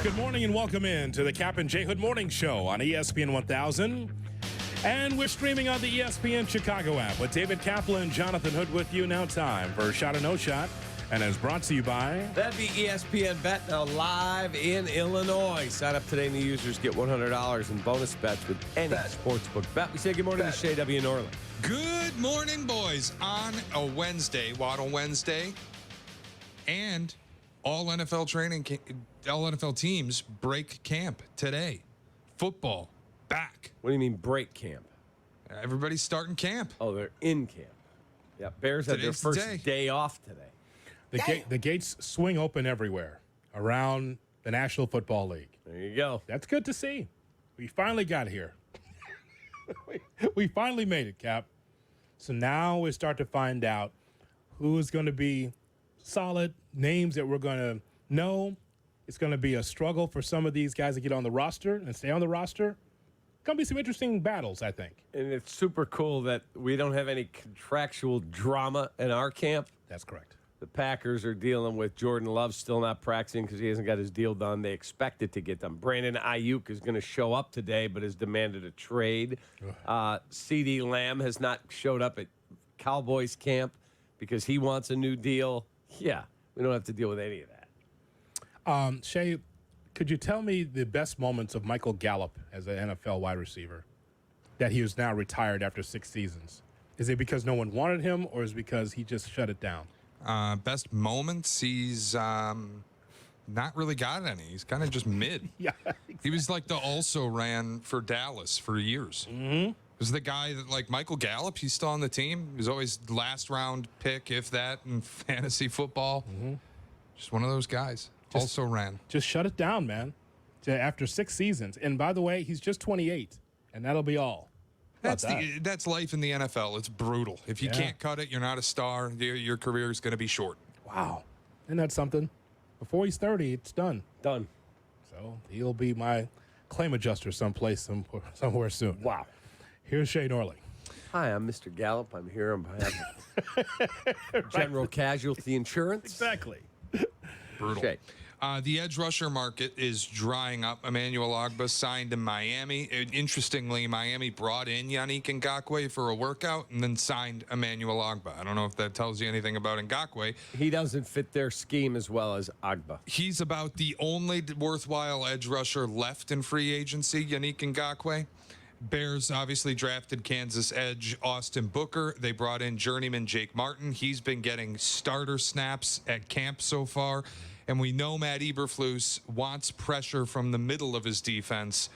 Good morning and welcome in to the Kap and J Hood Morning Show on ESPN 1000. And we're streaming on the ESPN Chicago app with David Kaplan and Jonathan Hood with you. Now time for Shot or No Shot. And is brought to you by... That'd be ESPN Bet, now live in Illinois. Sign up today and the users get $100 in bonus bets with any sportsbook bet. We say good morning to Shea W. Norland. Good morning, boys. On a Wednesday, Waddle Wednesday, and all NFL teams break camp today. Football back. What do you mean break camp? Everybody's starting camp. Oh, they're in camp. Yeah, Bears had their first day off today. The gates swing open everywhere around the National Football League. There you go. That's good to see. We finally got here. we finally made it, Cap. So now we start to find out who's going to be solid, names that we're going to know. It's going to be a struggle for some of these guys to get on the roster and stay on the roster. Going to be some interesting battles, I think. And it's super cool that we don't have any contractual drama in our camp. That's correct. The Packers are dealing with Jordan Love still not practicing because he hasn't got his deal done. They expect it to get done. Brandon Ayuk is going to show up today but has demanded a trade. CeeDee Lamb has not showed up at Cowboys camp because he wants a new deal. Yeah, we don't have to deal with any of that. Shay, could you tell me the best moments of Michael Gallup as an NFL wide receiver that he is now retired after 6 seasons? Is it because no one wanted him or is it because he just shut it down? Best moments, he's not really got any. He's kind of just mid. Yeah, exactly. He was like the also ran for Dallas for years. Mm-hmm. Was the guy that, like Michael Gallup, he's still on the team. He was always last round pick, if that, in fantasy football. Mm-hmm. Just one of those guys. Also ran. Just shut it down, man. After 6 seasons. And by the way, he's just 28, and that'll be all. That's life in the NFL. It's brutal. If you can't cut it, you're not a star. Your career is going to be short. Wow. Isn't that something? Before he's 30, it's done. Done. So he'll be my claim adjuster somewhere soon. Wow. Here's Shay Norley. Hi, I'm Mr. Gallup. I'm here on behalf of General Casualty Insurance. Exactly. Brutal. Shay. The edge rusher market is drying up. Emmanuel Ogbah signed in Miami. Interestingly, Miami brought in Yannick Ngakoue for a workout and then signed Emmanuel Ogbah. I don't know if that tells you anything about Ngakoue. He doesn't fit their scheme as well as Ogbah. He's about the only worthwhile edge rusher left in free agency, Yannick Ngakoue. Bears obviously drafted Kansas edge Austin Booker. They brought in journeyman Jake Martin. He's been getting starter snaps at camp so far. And we know Matt Eberflus wants pressure from the middle of his defense.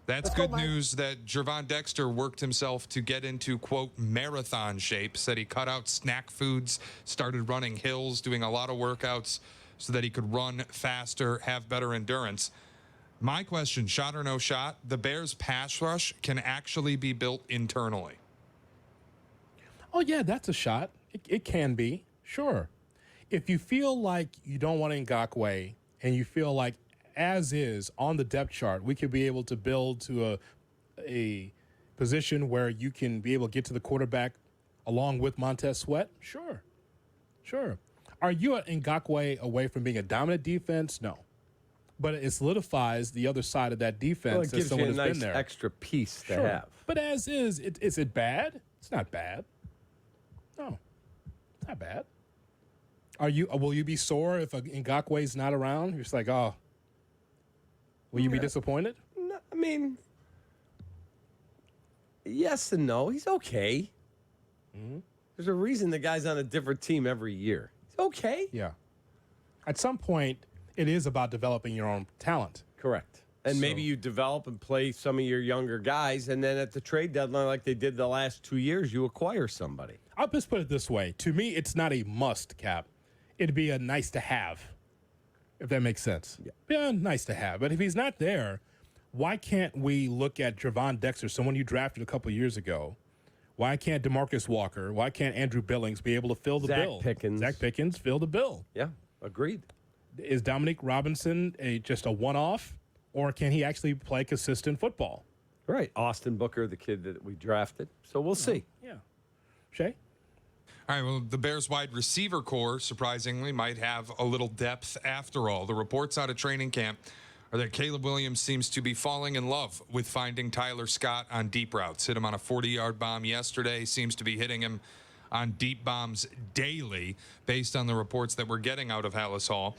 That's good news that Gervon Dexter worked himself to get into, quote, marathon shape. Said he cut out snack foods, started running hills, doing a lot of workouts so that he could run faster, have better endurance. My question, shot or no shot, the Bears' pass rush can actually be built internally. Oh, yeah, that's a shot. It can be, sure. If you feel like you don't want Ngakoue and you feel like, as is, on the depth chart, we could be able to build to a position where you can be able to get to the quarterback along with Montez Sweat, sure. Are you at Ngakoue away from being a dominant defense? No. But it solidifies the other side of that defense. Well, it gives you a nice been there. extra piece to have. But as is it bad? It's not bad. No, it's not bad. Will you be sore if Ngakoue's not around? You're just like, oh. Will you be disappointed? No, I mean, yes and no. He's okay. Mm-hmm. There's a reason the guy's on a different team every year. He's okay. Yeah. At some point, it is about developing your own talent. Correct. And maybe you develop and play some of your younger guys, and then at the trade deadline, like they did the last 2 years, you acquire somebody. I'll just put it this way. To me, it's not a must, Cap. It'd be a nice to have, if that makes sense. Yeah, nice to have. But if he's not there, why can't we look at Gervon Dexter, someone you drafted a couple years ago? Why can't DeMarcus Walker? Why can't Andrew Billings be able to fill the bill? Zach Pickens fill the bill. Yeah, agreed. Is Dominic Robinson just a one-off, or can he actually play consistent football? Right. Austin Booker, the kid that we drafted. So we'll see. Yeah. Shay? All right, well, the Bears wide receiver core, surprisingly, might have a little depth after all. The reports out of training camp are that Caleb Williams seems to be falling in love with finding Tyler Scott on deep routes. Hit him on a 40-yard bomb yesterday, seems to be hitting him on deep bombs daily based on the reports that we're getting out of Hallis Hall.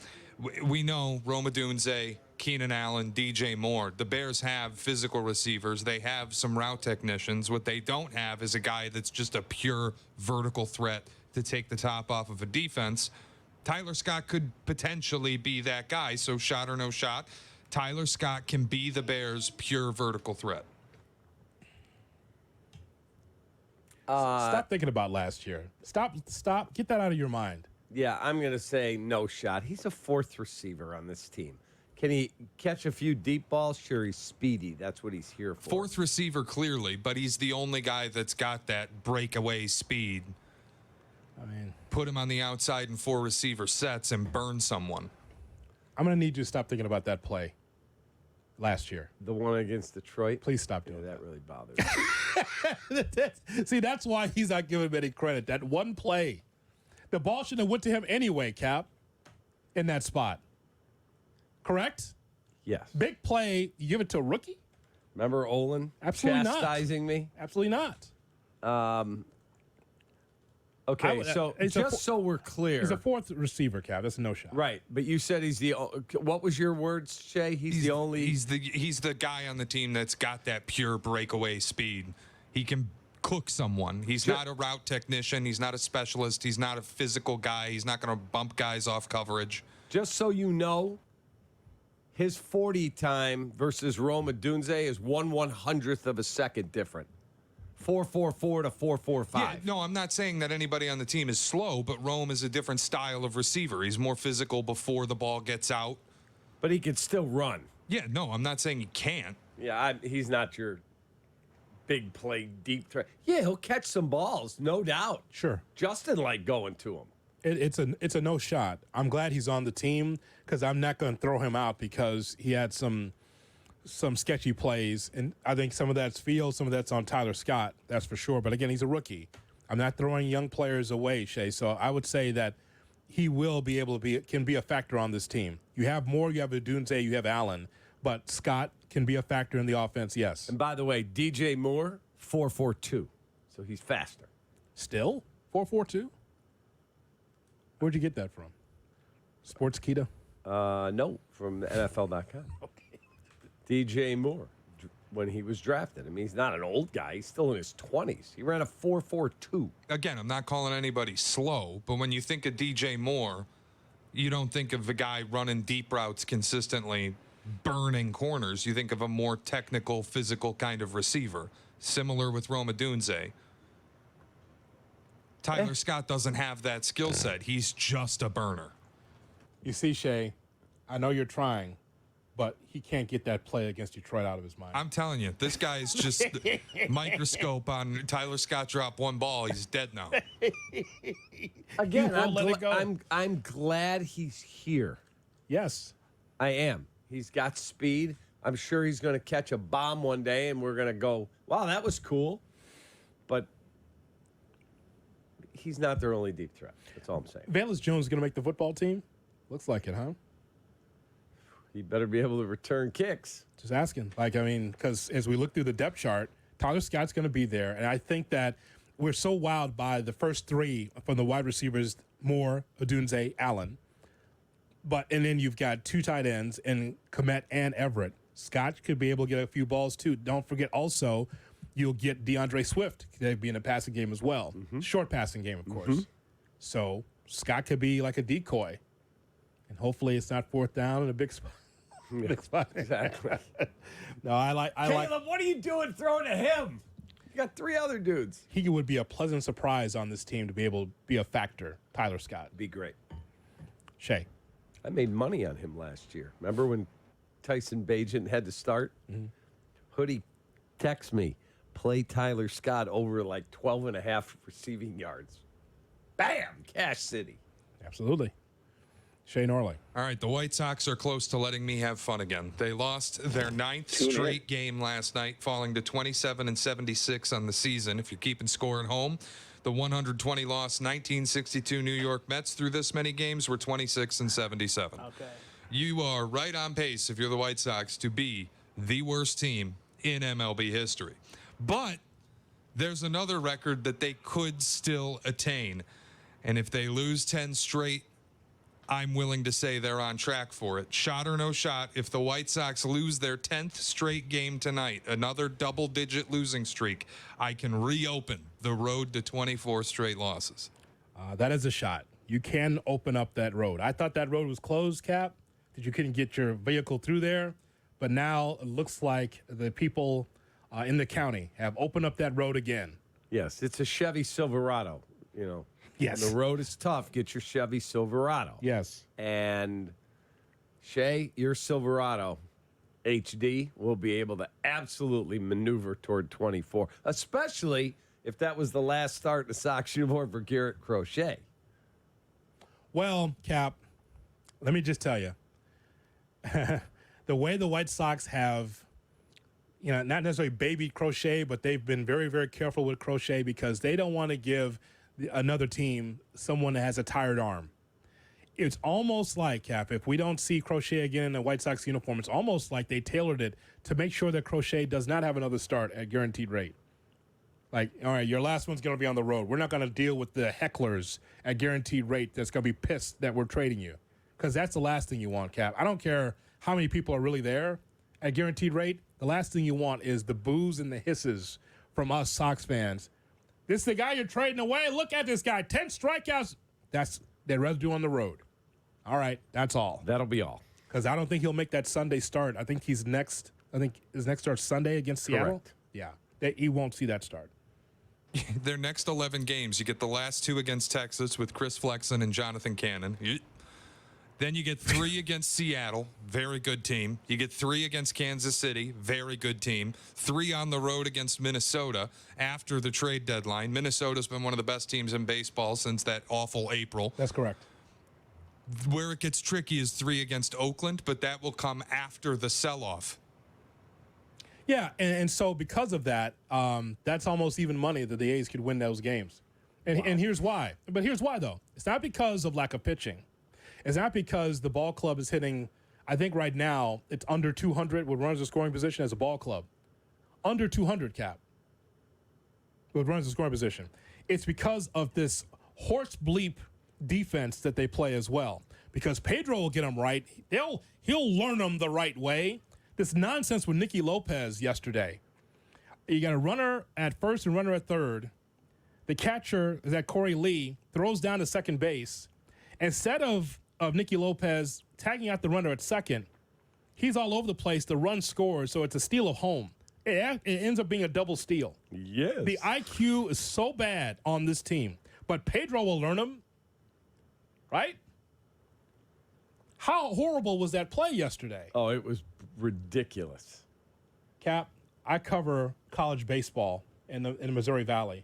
We know Rome Odunze, Keenan Allen, DJ Moore. The Bears have physical receivers. They have some route technicians. What they don't have is a guy that's just a pure vertical threat to take the top off of a defense. Tyler Scott could potentially be that guy. So shot or no shot, Tyler Scott can be the Bears' pure vertical threat. Stop thinking about last year. Stop. Get that out of your mind. Yeah, I'm going to say no shot. He's a fourth receiver on this team. Can he catch a few deep balls? Sure, he's speedy. That's what he's here for. Fourth receiver, clearly, but he's the only guy that's got that breakaway speed. I mean, Put him on the outside in 4 receiver sets and burn someone. I'm going to need you to stop thinking about that play last year. The one against Detroit? Please stop Yeah, doing that really bothers me. See, that's why he's not giving him any credit. That one play. The ball shouldn't have went to him anyway, Cap, in that spot. Correct? Yes. Big play. You give it to a rookie? Remember Olin Absolutely not. chastising me? Absolutely not. Okay, so it's just so we're clear. He's a fourth receiver, Cap. That's a no shot. Right, but you said he's the. What was your words, Shay? He's the only. He's the guy on the team that's got that pure breakaway speed. He can cook someone. He's not a route technician. He's not a specialist. He's not a physical guy. He's not going to bump guys off coverage. Just so you know, his 40 time versus Rome Odunze is 1/100th of a second different. 4.44 to 4.45. Yeah, no, I'm not saying that anybody on the team is slow, but Rome is a different style of receiver. He's more physical before the ball gets out. But he can still run. Yeah, no, I'm not saying he can't. Yeah, he's not your big play deep threat. Yeah, he'll catch some balls, no doubt. Sure. Justin liked going to him. It's a no shot. I'm glad he's on the team because I'm not going to throw him out because he had some sketchy plays, and I think some of that's field, some of that's on Tyler Scott, that's for sure. But again, he's a rookie. I'm not throwing young players away, Shay. So I would say that he will be able to can be a factor on this team. You have Moore, you have Odunze, you have Allen, but Scott can be a factor in the offense, yes. And by the way, DJ Moore, 4.42. So he's faster. Still? 4.42? Where'd you get that from? Sportskeeda? No, from NFL.com. Okay. DJ Moore, when he was drafted. I mean, he's not an old guy. He's still in his 20s. He ran a 4.42. Again, I'm not calling anybody slow, but when you think of DJ Moore, you don't think of a guy running deep routes consistently, burning corners. You think of a more technical, physical kind of receiver, similar with Rome Odunze. Tyler Scott doesn't have that skill set. He's just a burner. You see, Shay, I know you're trying, but he can't get that play against Detroit out of his mind. I'm telling you, this guy is just microscope on Tyler Scott drop one ball. He's dead now. Again, won't let it go. I'm glad he's here. Yes. I am. He's got speed. I'm sure he's going to catch a bomb one day, and we're going to go, wow, that was cool. But he's not their only deep threat. That's all I'm saying. Valus Jones is going to make the football team? Looks like it, huh? He better be able to return kicks. Just asking. Because as we look through the depth chart, Tyler Scott's going to be there. And I think that we're so wowed by the first three from the wide receivers, Moore, Odunze, Allen. And then you've got 2 tight ends in Kmet and Everett. Scott could be able to get a few balls, too. Don't forget also, you'll get DeAndre Swift. They'd be in a passing game as well. Mm-hmm. Short passing game, of course. Mm-hmm. So Scott could be like a decoy. And hopefully it's not 4th down in a big spot. Yeah, big spot. Exactly. No, I like. Caleb, what are you doing throwing to him? You got 3 other dudes. He would be a pleasant surprise on this team to be able to be a factor. Tyler Scott. Be great. Shay. I made money on him last year. Remember when Tyson Bagent had to start? Mm-hmm. Hoodie texts me, play Tyler Scott over like 12.5 receiving yards. Bam! Cash City. Absolutely. Shay Norley. All right, the White Sox are close to letting me have fun again. They lost their 9th straight game last night, falling to 27-76 on the season. If you're keeping score at home, The 120 loss 1962 New York Mets through this many games were 26-77. Okay. You are right on pace if you're the White Sox to be the worst team in MLB history. But there's another record that they could still attain. And if they lose 10 straight, I'm willing to say they're on track for it. Shot or no shot, if the White Sox lose their 10th straight game tonight, another double-digit losing streak, I can reopen the road to 24 straight losses. That is a shot. You can open up that road. I thought that road was closed, Cap, that you couldn't get your vehicle through there. But now it looks like the people in the county have opened up that road again. Yes, it's a Chevy Silverado, you know. Yes. When the road is tough, get your Chevy Silverado. Yes. And Shay, your Silverado HD will be able to absolutely maneuver toward 24, especially if that was the last start in the Sox uniform for Garrett Crochet. Well, Cap, let me just tell you, the way the White Sox have, not necessarily babied Crochet, but they've been very, very careful with Crochet because they don't want to give another team someone that has a tired arm. It's almost like, Cap, if we don't see Crochet again in the White Sox uniform, it's almost like they tailored it to make sure that Crochet does not have another start at guaranteed rate. Like, all right, your last one's going to be on the road. We're not going to deal with the hecklers at guaranteed rate that's going to be pissed that we're trading you, because that's the last thing you want, Cap. I don't care how many people are really there at guaranteed rate. The last thing you want is the boos and the hisses from us Sox fans. This is the guy you're trading away. Look at this guy. 10 strikeouts. They'd rather do on the road. All right, that's all. That'll be all. Because I don't think he'll make that Sunday start. I think his next start's Sunday against Seattle. Correct. Yeah, he won't see that start. Their next 11 games, you get the last 2 against Texas with Chris Flexen and Jonathan Cannon. Then you get 3 against Seattle, very good team. You get 3 against Kansas City, very good team. 3 on the road against Minnesota after the trade deadline. Minnesota's been one of the best teams in baseball since that awful April. That's correct. Where it gets tricky is 3 against Oakland, but that will come after the sell-off. Yeah, and so because of that, that's almost even money that the A's could win those games. And here's why. But here's why, though. It's not because of lack of pitching. It's not because the ball club is hitting, I think right now, it's under 200 with runners in scoring position as a ball club. Under 200, Cap, with runners in scoring position. It's because of this horse bleep defense that they play as well. Because Pedro will get them right. He'll learn them the right way. This nonsense with Nicky Lopez yesterday. You got a runner at first and runner at third. The catcher is that Corey Lee throws down to second base. Instead of Nicky Lopez tagging out the runner at second, he's all over the place. The run scores, so it's a steal of home. It ends up being a double steal. Yes. The IQ is so bad on this team, but Pedro will learn them, right? How horrible was that play yesterday? Oh, it was ridiculous. Cap, I cover college baseball in the Missouri Valley.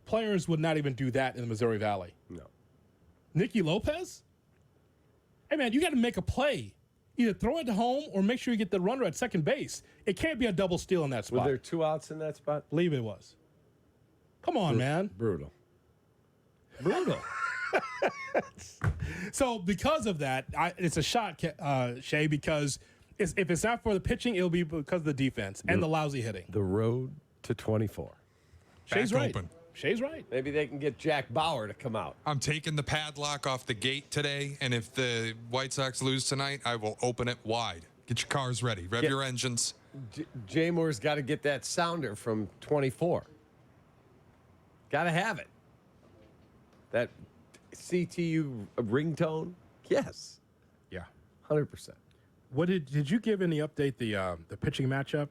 Players would not even do that in the Missouri Valley. No. Nicky Lopez? Hey, man, you got to make a play. Either throw it to home or make sure you get the runner at second base. It can't be a double steal in that spot. Were there 2 outs in that spot? Believe it was. Come on, man. Brutal. So because of that, it's a shot, Shay, because if it's not for the pitching, it'll be because of the defense and the lousy hitting. The road to 24. Shay's Back right. open. Shay's right. Maybe they can get Jack Bauer to come out. I'm taking the padlock off the gate today, and if the White Sox lose tonight, I will open it wide. Get your cars ready. Rev your engines. J Moore's got to get that sounder from 24. Got to have it. That CTU ringtone? Yes. Yeah. 100%. What did you give any update the pitching matchup?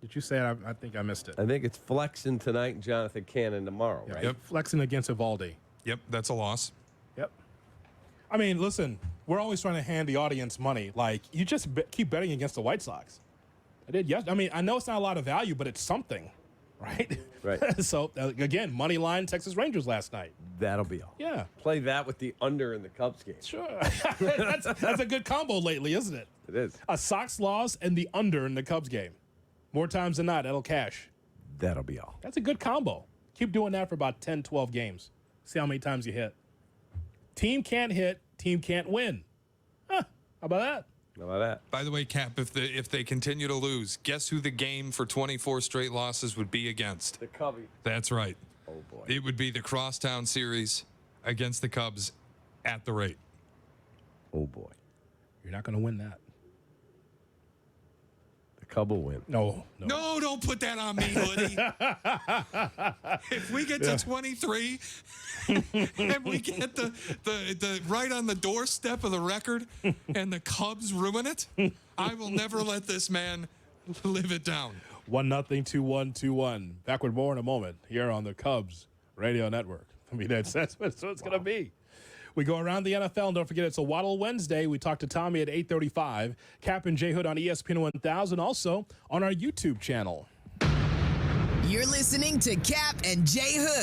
Did you say it? I think I missed it. I think it's Flexen tonight and Jonathan Cannon tomorrow, right? Yep. Flexing against Evaldi. Yep, that's a loss. Yep. I mean, listen, we're always trying to hand the audience money. Like, you just keep betting against the White Sox. I did, yes. I mean, I know it's not a lot of value, but it's something, right? Right. So, again, money line Texas Rangers last night. That'll be all. Yeah. Play that with the under in the Cubs game. Sure. that's a good combo lately, isn't it? It is. A Sox loss and the under in the Cubs game. More times than not, that'll cash. That'll be all. That's a good combo. Keep doing that for about 10, 12 games. See how many times you hit. Team can't hit, team can't win. Huh, how about that? How about that? By the way, Cap, if they continue to lose, guess who the game for 24 straight losses would be against? The Cubby. That's right. Oh, boy. It would be the Crosstown Series against the Cubs at the rate. Oh, boy. You're not going to win that. The Cub will win. No. No, don't put that on me, Hoodie. If we get to 23 and we get the right on the doorstep of the record and the Cubs ruin it, I will never let this man live it down. 1-0, 2-1, 2-1. Back with more in a moment here on the Cubs Radio Network. I mean, that's what it's going to be. We go around the NFL, and don't forget it's a Waddle Wednesday. We talk to Tommy at 8:35. Kap and J Hood on ESPN 1000, also on our YouTube channel. You're listening to Kap and J Hood.